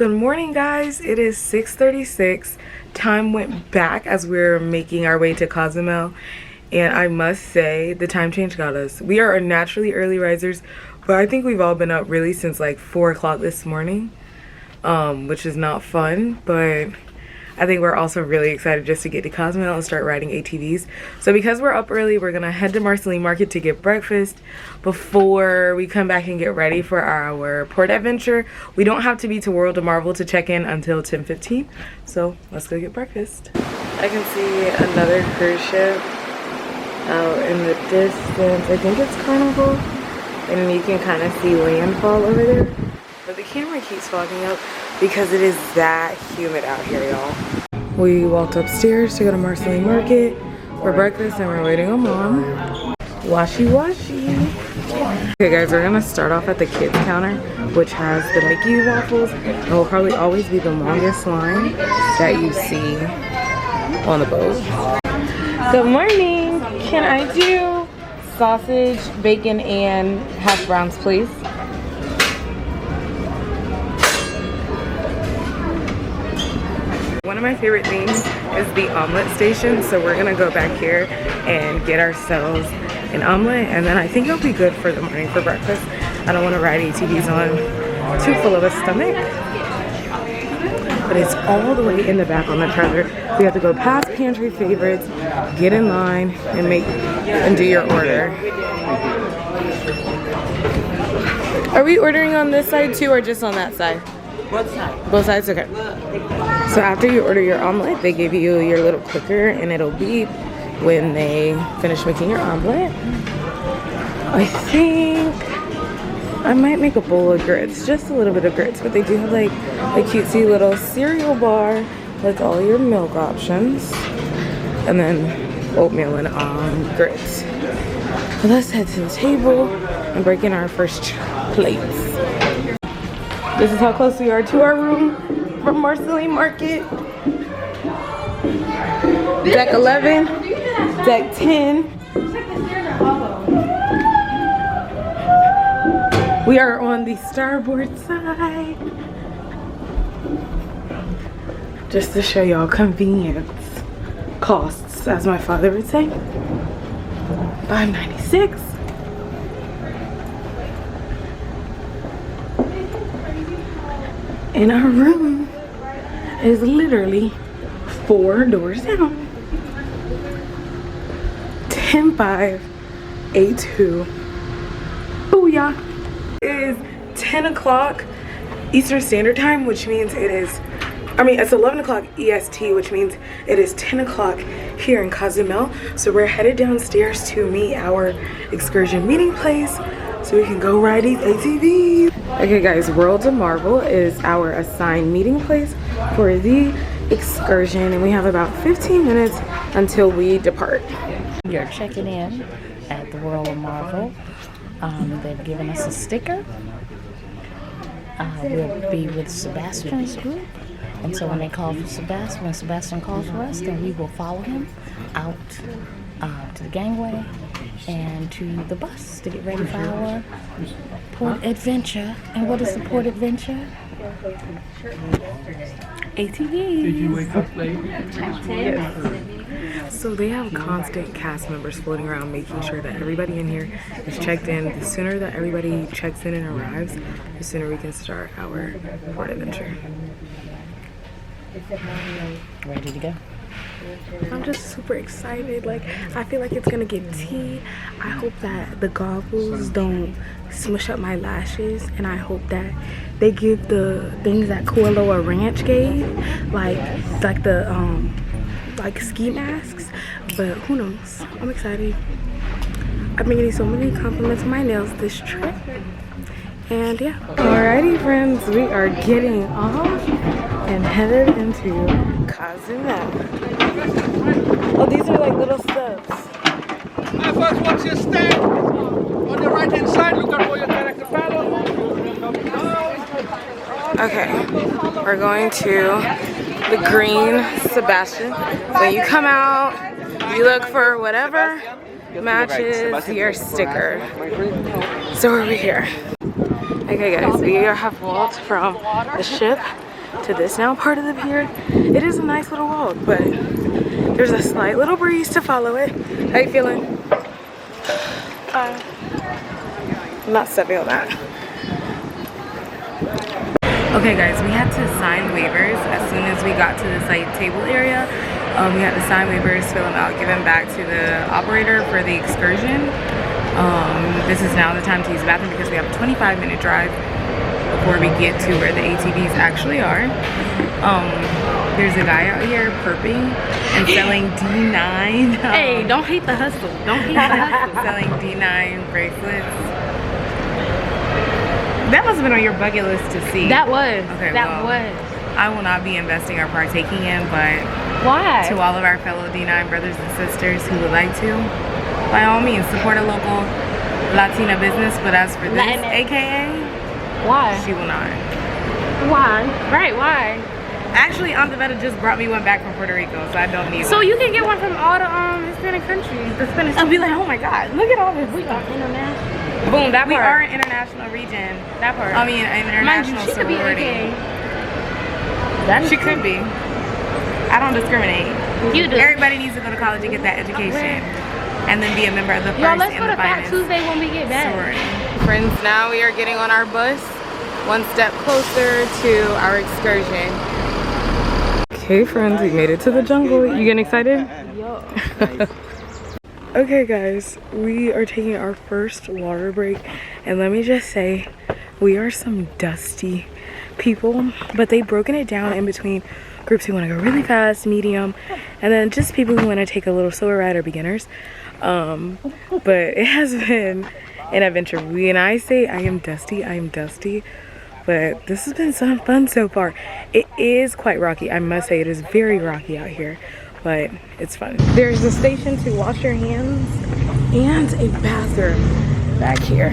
Good morning, guys. It is 6:36. Time went back as we're making our way to Cozumel, and I must say the time change got us. We are naturally early risers, but I think we've all been up really since like 4 o'clock this morning, which is not fun, but I think we're also really excited just to get to Cozumel and start riding ATVs. So because we're up early, we're gonna head to Marceline Market to get breakfast before we come back and get ready for our port adventure. We don't have to be to World of Marvel to check in until 10:15. So let's go get breakfast. I can see another cruise ship out in the distance. I think it's Carnival. And you can kind of see landfall over there. But the camera keeps fogging up because it is that humid out here, y'all. We walked upstairs to go to Marceline Market for breakfast and we're waiting on Mom. Washy. Okay guys, we're gonna start off at the kids counter, which has the Mickey waffles and will probably always be the longest line that you see on the boat. Good morning. Can I do sausage, bacon, and hash browns, please? One of my favorite things is the omelet station, so we're gonna go back here and get ourselves an omelet, and then I think it'll be good for the morning for breakfast. I don't want to ride ATVs on too full of a stomach, but it's all the way in the back on the trailer. We have to go past pantry favorites, get in line, and do your order. Are we ordering on this side too, or just on that side? Both sides. Both sides? Okay. So after you order your omelet, they give you your little clicker and it'll beep when they finish making your omelet. I think I might make a bowl of grits, just a little bit of grits, but they do have like a cutesy little cereal bar with all your milk options, and then oatmeal and grits. So let's head to the table and break in our first plates. This is how close we are to our room from Marceline Market. Deck 11, deck 10. We are on the starboard side. Just to show y'all convenience costs, as my father would say. $5.96. And our room is literally 4 doors down. 10582. Booyah! It is 10 o'clock Eastern Standard Time, which means it's 11 o'clock EST, which means it is 10 o'clock here in Cozumel. So we're headed downstairs to meet our excursion meeting place so we can go ride these ATVs. Okay guys, World of Marvel is our assigned meeting place for the excursion, and we have about 15 minutes until we depart. You're checking in at the World of Marvel. They've given us a sticker. We'll be with Sebastian's group, and so when they call for Sebastian, when Sebastian calls for us, then we will follow him out to the gangway and to the bus to get ready for our port adventure. And what is the port adventure? ATV. Did you wake up late? Yes. So they have constant cast members floating around making sure that everybody in here is checked in. The sooner that everybody checks in and arrives, the sooner we can start our port adventure. Ready to go? I'm just super excited. Like, I feel like it's gonna get tea. I hope that the goggles don't smush up my lashes, and I hope that they give the things that Kualoa Ranch gave, like the ski masks. But who knows? I'm excited. I've been getting so many compliments on my nails this trip, and yeah. Alrighty, friends, we are getting off and headed into Cozumel. Oh, these are like little steps. First, watch your step. On the right hand side, look out for your character panel. Okay, we're going to the green Sebastian. When you come out, you look for whatever matches your sticker. So we're here. Okay guys, we have walked from the ship to this now part of the pier. It is a nice little walk, but there's a slight little breeze to follow it. How you feeling? Fine. I'm not stepping on that. Okay guys, we had to sign waivers as soon as we got to the site table area. We had to sign waivers, fill them out, give them back to the operator for the excursion. This is now the time to use the bathroom because we have a 25-minute drive before we get to where the ATVs actually are. There's a guy out here perping and selling D9. Hey, don't hate the hustle. Don't hate the hustle. Selling D9 bracelets. That must have been on your bucket list to see. That was. Okay, that well, was. I will not be investing or partaking in, but Why? to all of our fellow D9 brothers and sisters who would like to, by all means, support a local Latina business. But as for this, AKA, Why? she will not. Why? Right, why? Actually, Aunt Devetta just brought me one back from Puerto Rico, so I don't need So one. you can get one from all the Hispanic countries. The Spanish. I'll be like, oh my God, look at all this. We are international. Boom, that We part. are We are an international region. That part. I mean, an international she could be sorority. AKA. That She could be. I don't discriminate. You do. Everybody needs to go to college and get that education, and then be a member of the first Yo, let's and go the to Fat finest Tuesday when we get back. sorority. Friends, now we are getting on our bus, one step closer to our excursion. Okay, friends, we made it to the jungle. You getting excited? Yo. Okay, guys, we are taking our first water break, and let me just say, we are some dusty people, but they've broken it down in between groups who want to go really fast, medium, and then just people who want to take a little slower ride or beginners. But it has been an adventure. When I say I am dusty, but this has been some fun so far. It is quite rocky. I must say, it is very rocky out here, but it's fun. There's a station to wash your hands and a bathroom back here.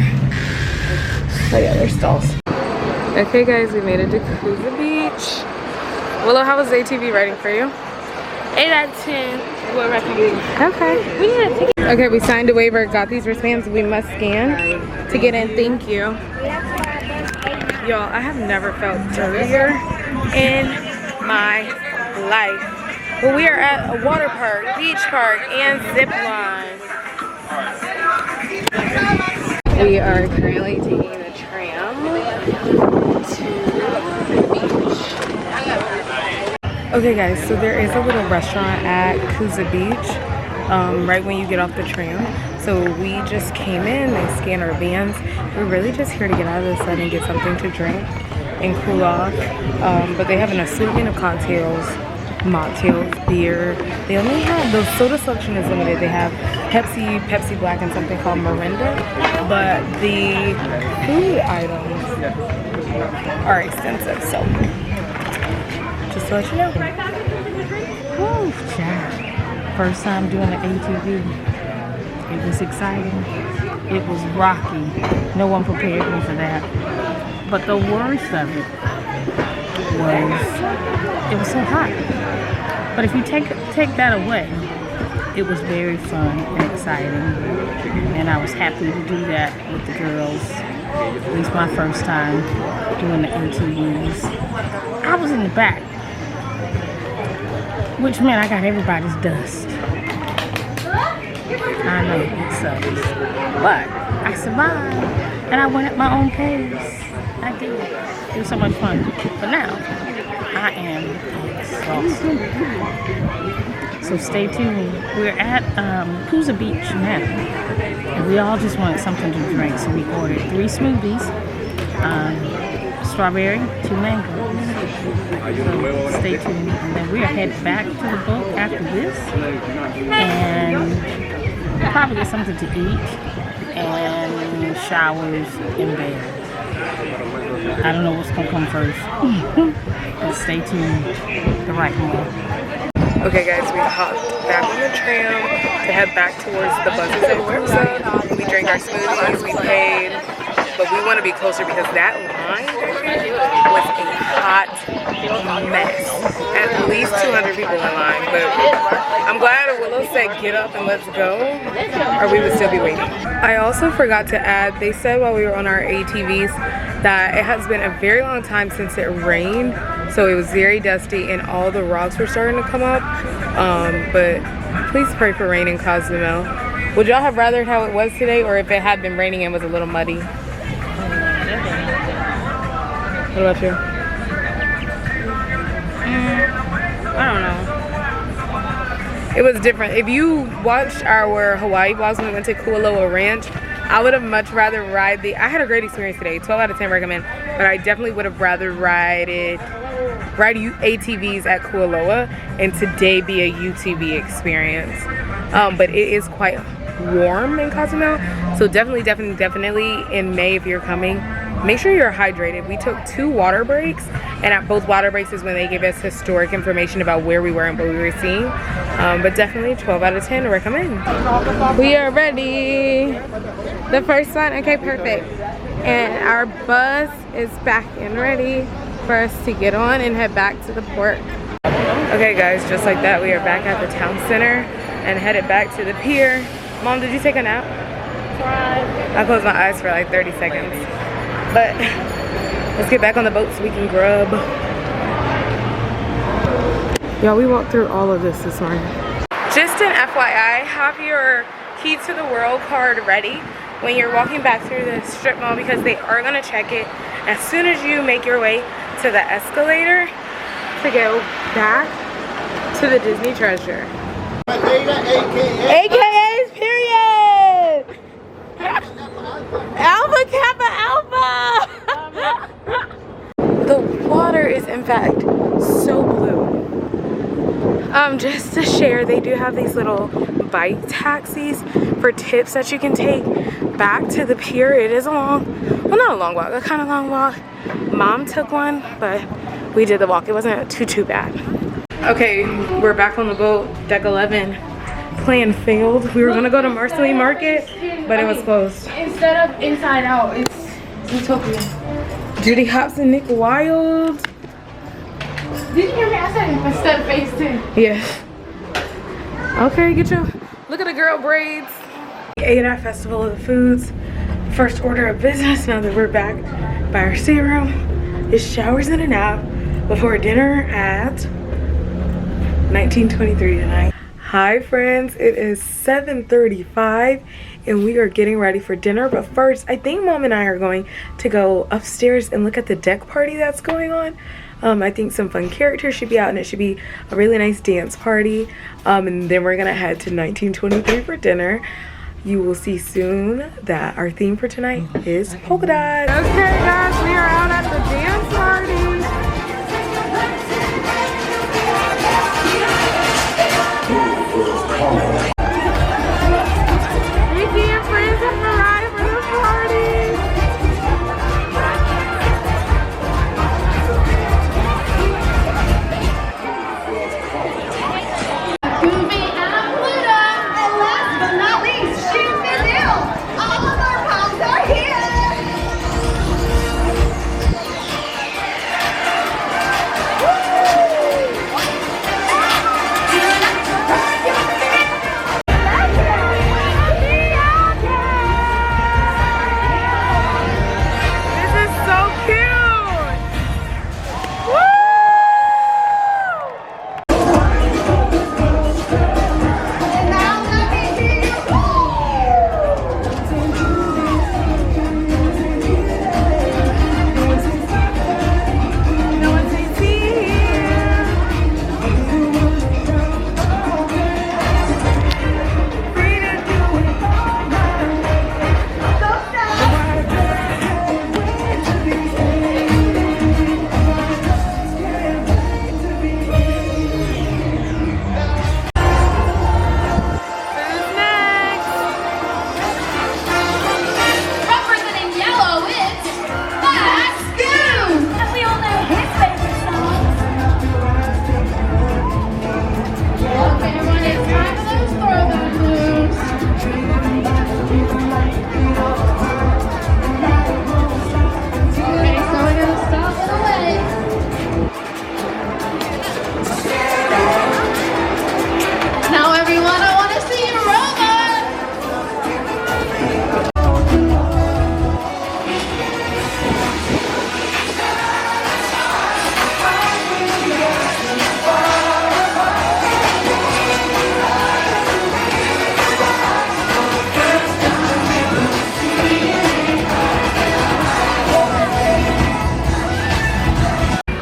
Oh yeah, there's stalls. Okay guys, we made it to KUZÁ Beach. Willow, how was ATV riding for you? 8 out of 10 would recommend. Okay. We need a ticket. Okay, we signed a waiver, got these wristbands we must scan to get in. Thank you. Y'all, I have never felt dirtier in my life. But we are at a water park, beach park, and zip line. We are currently taking the tram to the beach. Okay guys, so there is a little restaurant at KUZÁ Beach, right when you get off the tram. So we just came in, they scanned our bands. We're really just here to get out of the sun and get something to drink and cool off. But they have an assortment of cocktails, mocktails, beer. They only have, the soda selection is limited. They have Pepsi Black, and something called Mirinda. But the food items are extensive, so just to let you know. Woo, child. First time doing the ATV. It was exciting. It was rocky. No one prepared me for that. But the worst of it was so hot. But if you take that away, it was very fun and exciting. And I was happy to do that with the girls. At least my first time doing the ATVs. I was in the back, which meant I got everybody's dust. I know, it sucks. But I survived. And I went at my own pace. I did. It was so much fun. But now, I am exhausted. So stay tuned. We're at KUZÁ Beach now. And we all just wanted something to drink. So we ordered 3 smoothies. Strawberry, 2 mangoes. So stay tuned. And then we are headed back to the boat after this. And probably get something to eat and showers in bed. I don't know what's gonna come first. But stay tuned the right way. Okay guys, we hopped back on the tram to head back towards the buses at KUZÁ. We drank our smoothies, we paid, but we want to be closer because that line was a hot mess. At least 200 people in line, but I'm glad Willow said get up and let's go, or we would still be waiting. I also forgot to add, they said while we were on our ATVs that it has been a very long time since it rained so it was very dusty and all the rocks were starting to come up. But please pray for rain in Cozumel. Would y'all have rather how it was today, or if it had been raining and was a little muddy? What about you? I don't know. It was different. If you watched our Hawaii vlogs when we went to Kualoa Ranch, I would have much rather ride the, I had a great experience today, 12 out of 10 recommend, but I definitely would have rather ride ATVs at Kualoa and today be a UTV experience. But it is quite warm in Cozumel, so definitely in May if you're coming, make sure you're hydrated. We took 2 water breaks, and at both water breaks is when they gave us historic information about where we were and what we were seeing. But definitely 12 out of 10 recommend. We are ready. The first one, okay, perfect. And our bus is back and ready for us to get on and head back to the port. Okay guys, just like that, we are back at the town center and headed back to the pier. Mom, did you take a nap? I closed my eyes for like 30 seconds. But let's get back on the boat so we can grub. Y'all, we walked through all of this morning. Just an FYI, have your key to the world card ready when you're walking back through the strip mall, because they are gonna check it as soon as you make your way to the escalator to go back to the Disney treasure. AKA's period! Alpha Kappa Alpha! The water is in fact so blue. Just to share, they do have these little bike taxis for tips that you can take back to the pier. It is a long, well, not a long walk, a kind of long walk. Mom took one, but we did the walk. It wasn't too bad. Okay, we're back on the boat, deck 11. Plan failed. We were gonna go to Marceline Market, but it was closed. Instead of inside out, it's Utopia. Judy Hopps and Nick Wilde. Did you hear me? I said instead of phase 2. Yeah. Okay, get your, look at the girl braids. We ate at Festival of the Foods. First order of business, now that we're back by our stateroom, is showers and a nap before dinner at 1923 tonight. Hi friends, it is 7:35 and we are getting ready for dinner, but first I think Mom and I are going to go upstairs and look at the deck party that's going on. I think some fun characters should be out and it should be a really nice dance party, and then we're gonna head to 1923 for dinner. You will see soon that our theme for tonight is polka dot. Okay guys, we are out at the dance party. Ricky and friends have arrived for the party. Moving out Pluto, and last but not least, Shoot the Deal. All of our pounds are here.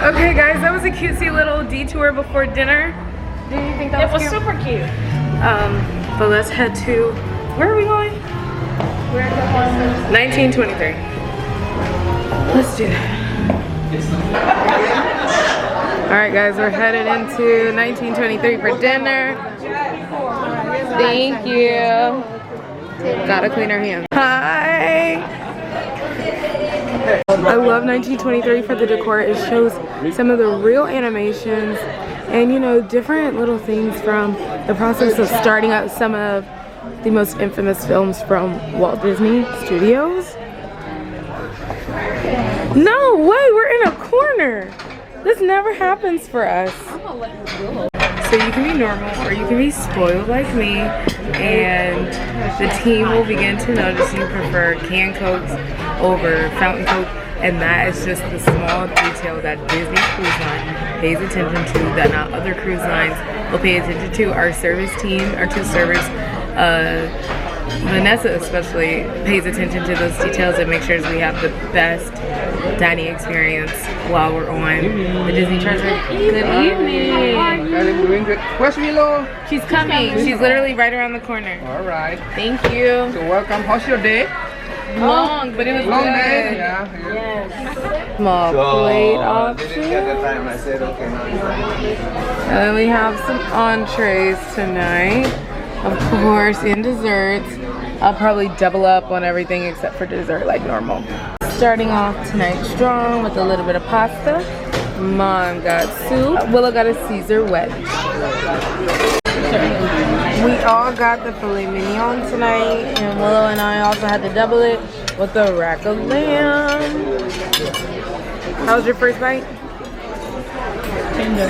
Okay guys, that was a cutesy little detour before dinner. Do you think that was cute? super cute. But let's head to, where are we going? We're at 1923. Let's do that. Alright guys, we're headed into 1923 for dinner. Thank you. Gotta clean our hands. Hi! I love 1923 for the decor. It shows some of the real animations and, you know, different little things from the process of starting up some of the most infamous films from Walt Disney Studios. No way, we're in a corner. This never happens for us. So you can be normal or you can be spoiled like me, and the team will begin to notice you prefer canned Cokes over fountain Coke, and that is just the small detail that Disney Cruise Line pays attention to that not other cruise lines will pay attention to. Our service team, our two servers, Vanessa especially, pays attention to those details and makes sure we have the best dining experience while we're on the Disney treasure. Good evening. Where's Willow? She's coming. She's literally right around the corner. All right. Thank you. So welcome. How's your day? Long, but it was Long good. day. Yeah. Small plate option. Didn't get the time. I said okay. And then we have some entrees tonight. Of course, in desserts. I'll probably double up on everything except for dessert like normal. Starting off tonight strong with a little bit of pasta. Mom got soup. Willow got a Caesar wedge. We all got the filet mignon tonight, and Willow and I also had to double it with the rack of lamb. How was your first bite? Tender.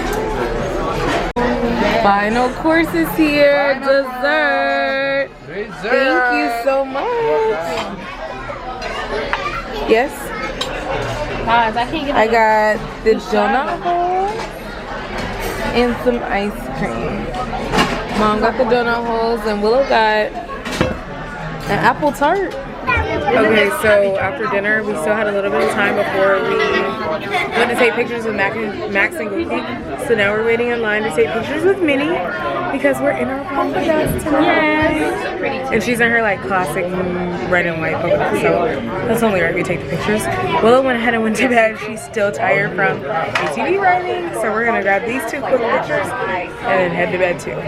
Final course is here. Dessert. Thank you so much. Yes? Guys, I can't get I got the donut hole and some ice cream. Mom got the donut holes and Willow got an apple tart. Okay, so after dinner, we still had a little bit of time before we went to take pictures with Max and Goofy. So now we're waiting in line to take pictures with Minnie because we're in our polka dots tonight. And she's in her like classic red and white polka dots, so that's only right we take the pictures. Willow went ahead and went to bed. She's still tired from ATV riding, so we're gonna grab these two quick pictures and then head to bed too.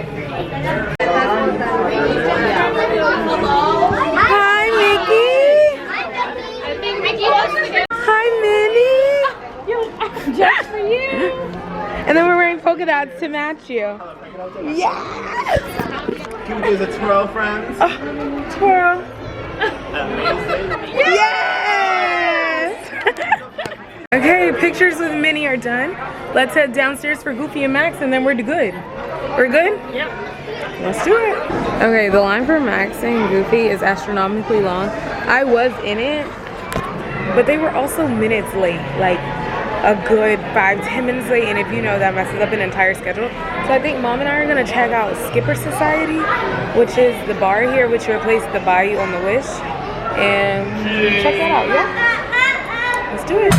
Hi, Mickey. I think Mickey wants to go. Hi, Minnie. just for you. And then we're wearing polka dots to match you. Yes! Can we do the twirl, friends? Twirl. Yes! Okay, pictures with Minnie are done. Let's head downstairs for Goofy and Max, and then we're good. We're good? Yep. Let's do it. Okay, the line for Max and Goofy is astronomically long. I was in it, but they were also minutes late, like a good 5-10 minutes late, and if you know, that messes up an entire schedule. So I think Mom and I are gonna check out Skipper Society, which is the bar here, which replaced the Bayou on the Wish, and check that out, yeah? Let's do it.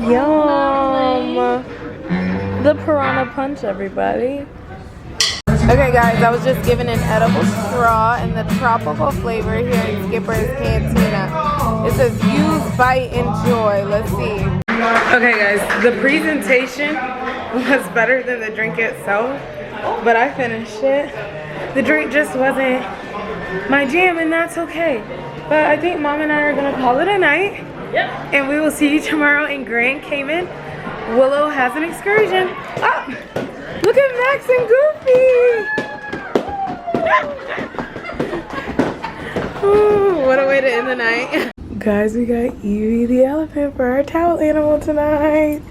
Yum! The piranha punch, everybody. Okay guys, I was just given an edible straw and the tropical flavor here in Skipper's Cantina. It says use, bite, enjoy. Let's see. Okay guys, the presentation was better than the drink itself, but I finished it. The drink just wasn't my jam, and that's okay. But I think Mom and I are gonna call it a night. Yep. And we will see you tomorrow in Grand Cayman. Willow has an excursion. Oh, look at Max and Goofy. Ooh, what a way to end the night. Guys, we got Evie the elephant for our towel animal tonight.